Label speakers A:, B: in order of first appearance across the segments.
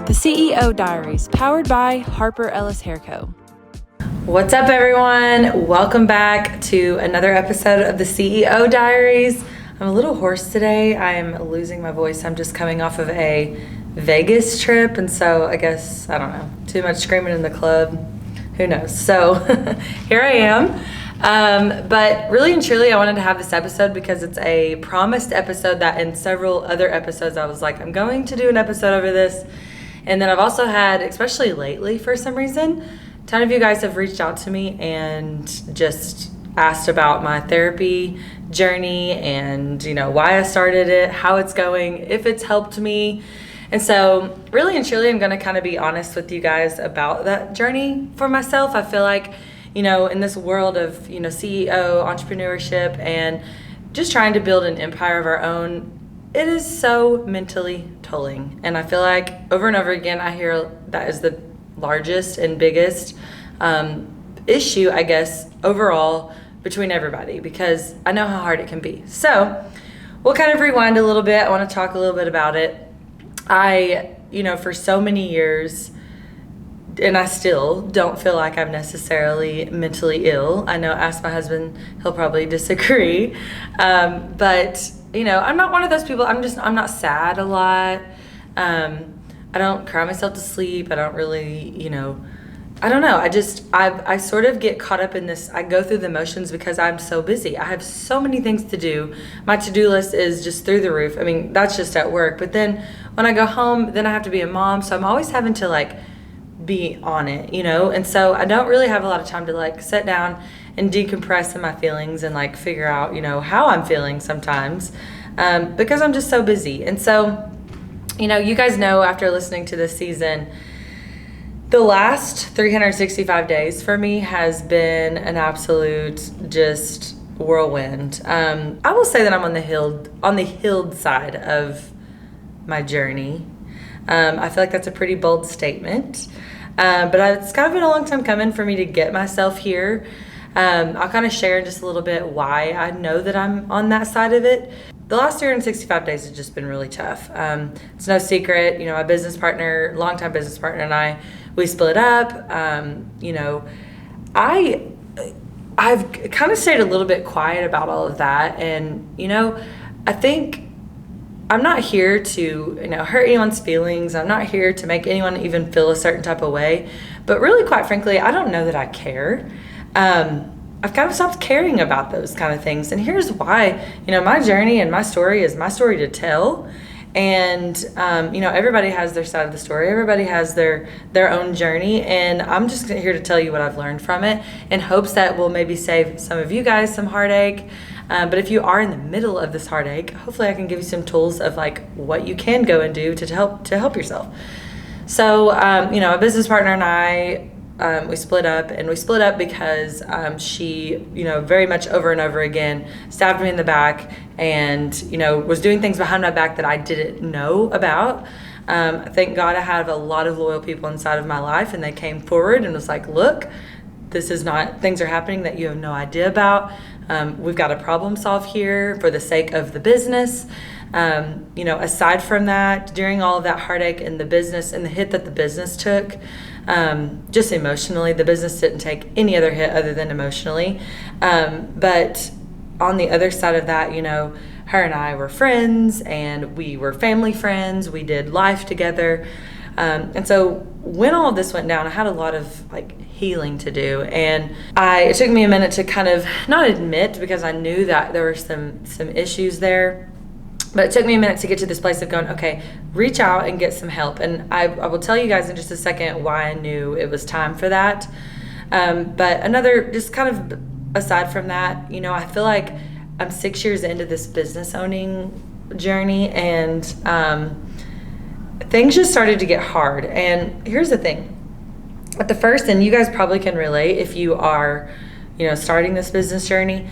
A: The CEO Diaries, powered by Harper Ellis Hair Co.
B: What's up, everyone? Welcome back to another episode of the CEO Diaries. I'm a little hoarse today. I'm losing my voice. I'm just coming off of a Vegas trip, and so I guess, I don't know, too much screaming in the club. Who knows? So here I am. But really and truly, I wanted to have this episode because it's a promised episode that in several other episodes I was like, I'm going to do an episode over this. And then I've also had, especially lately for some reason, a ton of you guys have reached out to me and just asked about my therapy journey and, why I started it, how it's going, if it's helped me. And so really and truly, I'm going to kind of be honest with you guys about that journey for myself. I feel like, in this world of, CEO, entrepreneurship, and just trying to build an empire of our own, it is so mentally tolling. And I feel like over and over again, I hear that is the largest and biggest issue, I guess, overall between everybody, because I know how hard it can be. So we'll kind of rewind a little bit. I want to talk a little bit about it. I, for so many years, and I still don't feel like I'm necessarily mentally ill. I know, ask my husband, he'll probably disagree. But I'm not one of those people. I'm not sad a lot. I don't cry myself to sleep. I don't really, I don't know. I sort of get caught up in this. I go through the motions because I'm so busy. I have so many things to do. My to-do list is just through the roof. I mean, that's just at work. But then when I go home, then I have to be a mom. So I'm always having to be on it, And so I don't really have a lot of time to sit down and decompress in my feelings and figure out, how I'm feeling sometimes, because I'm just so busy. And so, you guys know, after listening to this season, the last 365 days for me has been an absolute just whirlwind. I will say that I'm on the healed side of my journey. I feel like that's a pretty bold statement. But it's kind of been a long time coming for me to get myself here. I'll kind of share in just a little bit why I know that I'm on that side of it. The last 365 days has just been really tough. It's no secret, my business partner, longtime business partner, and I, we split up. I've kind of stayed a little bit quiet about all of that. And, I think I'm not here to, hurt anyone's feelings. I'm not here to make anyone even feel a certain type of way. But really, quite frankly, I don't know that I care. I've kind of stopped caring about those kind of things. And here's why. My journey and my story is my story to tell. And, everybody has their side of the story. Everybody has their own journey. And I'm just here to tell you what I've learned from it in hopes that will maybe save some of you guys some heartache. But if you are in the middle of this heartache, hopefully I can give you some tools of what you can go and do to help yourself. So, a business partner and I, we split up, and we split up because she, very much over and over again stabbed me in the back and, was doing things behind my back that I didn't know about. Thank God I have a lot of loyal people inside of my life, and they came forward and was like, look, things are happening that you have no idea about. We've got a problem solve here for the sake of the business. Aside from that, during all of that heartache in the business and the hit that the business took, just emotionally, the business didn't take any other hit other than emotionally. But on the other side of that, her and I were friends, and we were family friends. We did life together. And so when all of this went down, I had a lot of healing to do, and it took me a minute to kind of not admit, because I knew that there were some issues there, but it took me a minute to get to this place of going, okay, reach out and get some help. And I will tell you guys in just a second why I knew it was time for that. But another, just kind of aside from that, I feel like I'm 6 years into this business owning journey, and things just started to get hard. And here's the thing. At the first, and you guys probably can relate if you are, starting this business journey.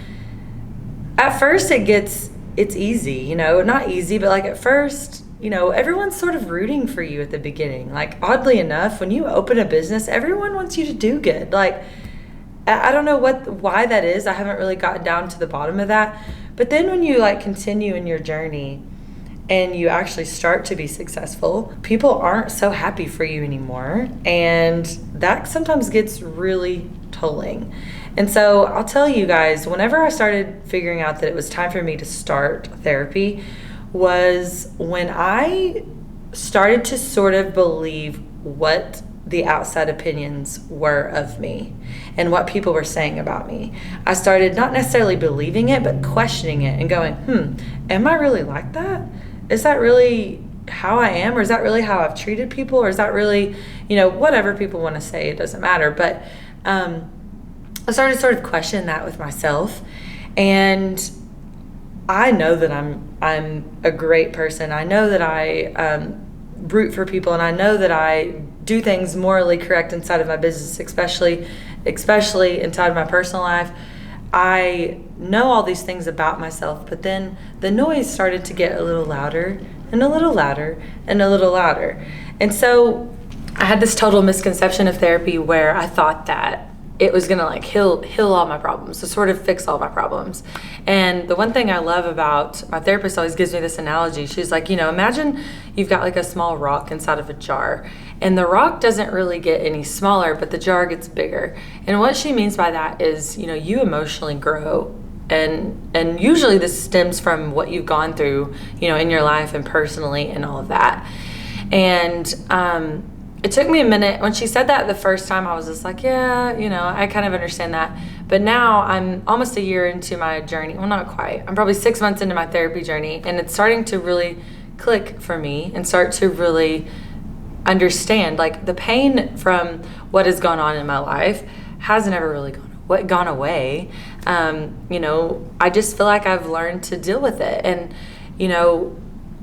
B: At first it's easy, not easy, but at first, everyone's sort of rooting for you at the beginning. Oddly enough, when you open a business, everyone wants you to do good. I don't know why that is. I haven't really gotten down to the bottom of that. But then when you continue in your journey, and you actually start to be successful, people aren't so happy for you anymore. And that sometimes gets really tolling. And so I'll tell you guys, whenever I started figuring out that it was time for me to start therapy was when I started to sort of believe what the outside opinions were of me and what people were saying about me. I started not necessarily believing it, but questioning it and going, am I really like that? Is that really how I am? Or is that really how I've treated people? Or is that really, whatever people want to say, it doesn't matter. But I started to sort of question that with myself. And I know that I'm a great person. I know that I root for people, and I know that I do things morally correct inside of my business, especially inside of my personal life. I know all these things about myself, but then the noise started to get a little louder and a little louder and a little louder. And so I had this total misconception of therapy where I thought that it was gonna like heal all my problems, to sort of fix all my problems. And the one thing I love about my therapist always gives me this analogy. She's like, imagine you've got like a small rock inside of a jar, and the rock doesn't really get any smaller, but the jar gets bigger. And what she means by that is, you emotionally grow. And usually this stems from what you've gone through, in your life and personally and all of that. And it took me a minute. When she said that the first time, I was just like, yeah, I kind of understand that. But now I'm almost a year into my journey. Well, not quite. I'm probably 6 months into my therapy journey, and it's starting to really click for me and start to really understand, like, the pain from what has gone on in my life hasn't ever really gone away. I just feel like I've learned to deal with it. And,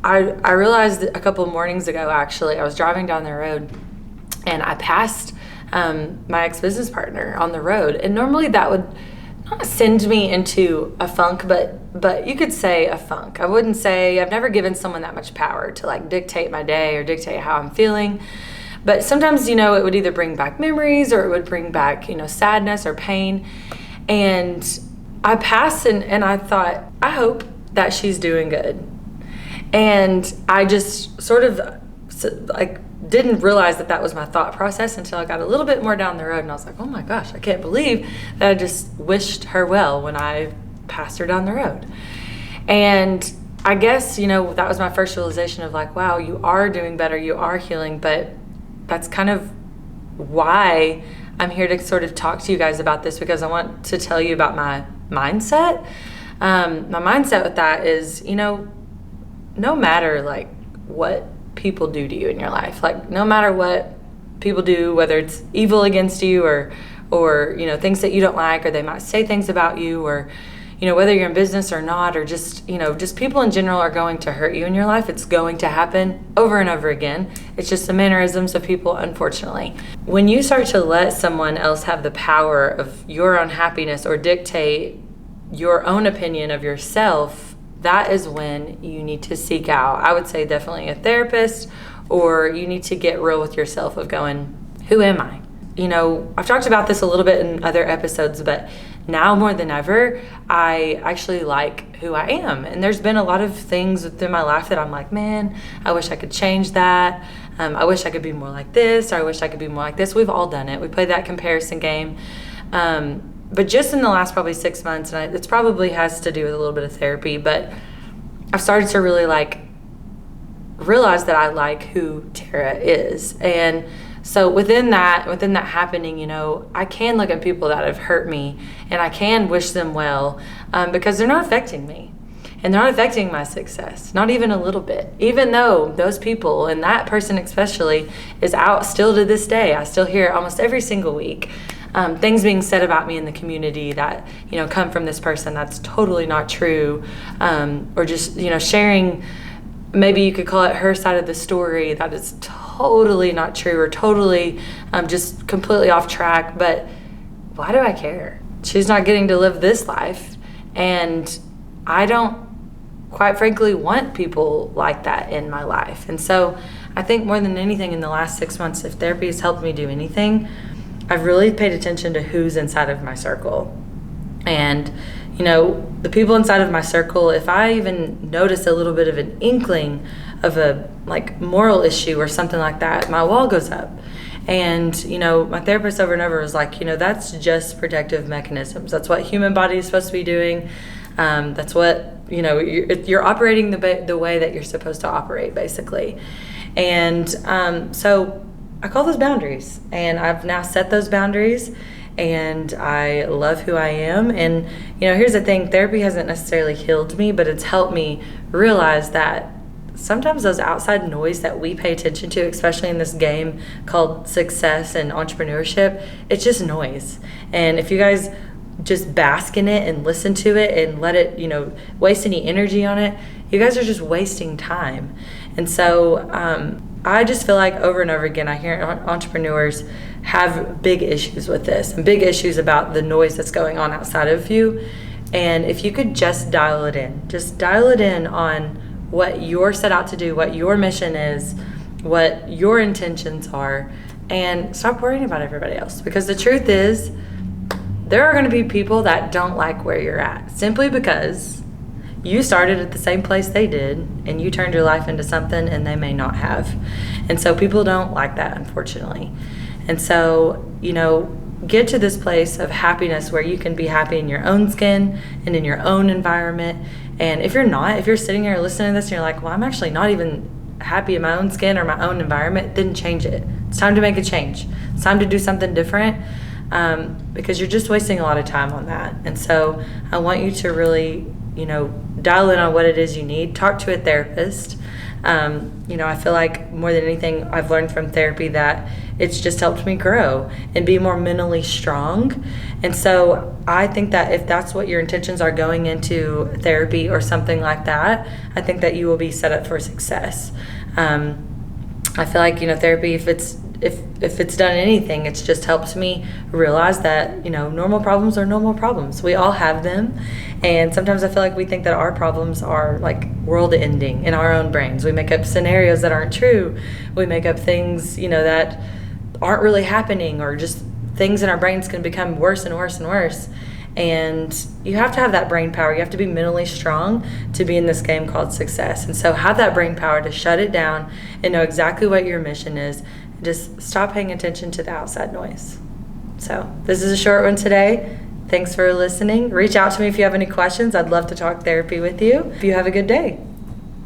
B: I realized a couple of mornings ago, actually, I was driving down the road, and I passed my ex-business partner on the road. And normally that would not send me into a funk, but you could say a funk. I wouldn't say, I've never given someone that much power to like dictate my day or dictate how I'm feeling. But sometimes, it would either bring back memories or it would bring back, sadness or pain. And I passed and I thought, I hope that she's doing good. And I just sort of like didn't realize that was my thought process until I got a little bit more down the road, and I was like, oh my gosh, I can't believe that I just wished her well when I passed her down the road. And I guess, that was my first realization of like, wow, you are doing better, you are healing. But that's kind of why I'm here to sort of talk to you guys about this, because I want to tell you about my mindset. My mindset with that is, no matter like what people do to you in your life, like no matter what people do, whether it's evil against you or things that you don't like, or they might say things about you, or whether you're in business or not, or just people in general are going to hurt you in your life. It's going to happen over and over again. It's just the mannerisms of people, unfortunately. When you start to let someone else have the power of your own happiness or dictate your own opinion of yourself, that is when you need to seek out, I would say, definitely a therapist, or you need to get real with yourself of going, who am I? I've talked about this a little bit in other episodes, but now more than ever, I actually like who I am. And there's been a lot of things within my life that I'm like, man, I wish I could change that. I wish I could be more like this, or I wish I could be more like this. We've all done it. We play that comparison game. But just in the last probably 6 months, and it probably has to do with a little bit of therapy, but I've started to really realize that I like who Tara is. And so within that happening, I can look at people that have hurt me, and I can wish them well, because they're not affecting me. And they're not affecting my success, not even a little bit. Even though those people, and that person especially, is out still to this day. I still hear almost every single week things being said about me in the community that, come from this person that's totally not true. Or just, sharing, maybe you could call it her side of the story that is totally not true, or totally just completely off track. But why do I care? She's not getting to live this life. And I don't, quite frankly, want people like that in my life. And so I think more than anything in the last 6 months, if therapy has helped me do anything, I've really paid attention to who's inside of my circle. And, the people inside of my circle, if I even notice a little bit of an inkling of a like moral issue or something like that, my wall goes up. And, my therapist over and over was like, that's just protective mechanisms. That's what human body is supposed to be doing. That's what, you're operating the way that you're supposed to operate, basically. And so I call those boundaries. And I've now set those boundaries. And I love who I am. And, here's the thing. Therapy hasn't necessarily healed me, but it's helped me realize that sometimes those outside noise that we pay attention to, especially in this game called success and entrepreneurship, it's just noise. And if you guys just bask in it and listen to it and let it, waste any energy on it, you guys are just wasting time. And so I just feel like over and over again, I hear entrepreneurs have big issues with this and big issues about the noise that's going on outside of you. And if you could just dial it in on what you're set out to do, what your mission is, what your intentions are, and stop worrying about everybody else. Because the truth is, there are going to be people that don't like where you're at simply because you started at the same place they did and you turned your life into something and they may not have. And so people don't like that, unfortunately. And so, get to this place of happiness where you can be happy in your own skin and in your own environment. And if you're sitting here listening to this and you're like, well, I'm actually not even happy in my own skin or my own environment, then change it. It's time to make a change. It's time to do something different because you're just wasting a lot of time on that. And so I want you to really, dial in on what it is you need. Talk to a therapist. I feel like more than anything, I've learned from therapy that it's just helped me grow and be more mentally strong. And so I think that if that's what your intentions are going into therapy or something like that, I think that you will be set up for success. I feel like, therapy, if it's done anything, it's just helped me realize that, normal problems are normal problems. We all have them. And sometimes I feel like we think that our problems are like world ending in our own brains. We make up scenarios that aren't true. We make up things, that aren't really happening, or just things in our brains can become worse and worse and worse. And you have to have that brain power. You have to be mentally strong to be in this game called success. And so have that brain power to shut it down and know exactly what your mission is. Just stop paying attention to the outside noise. So this is a short one today. Thanks for listening. Reach out to me if you have any questions. I'd love to talk therapy with you. You have a good day.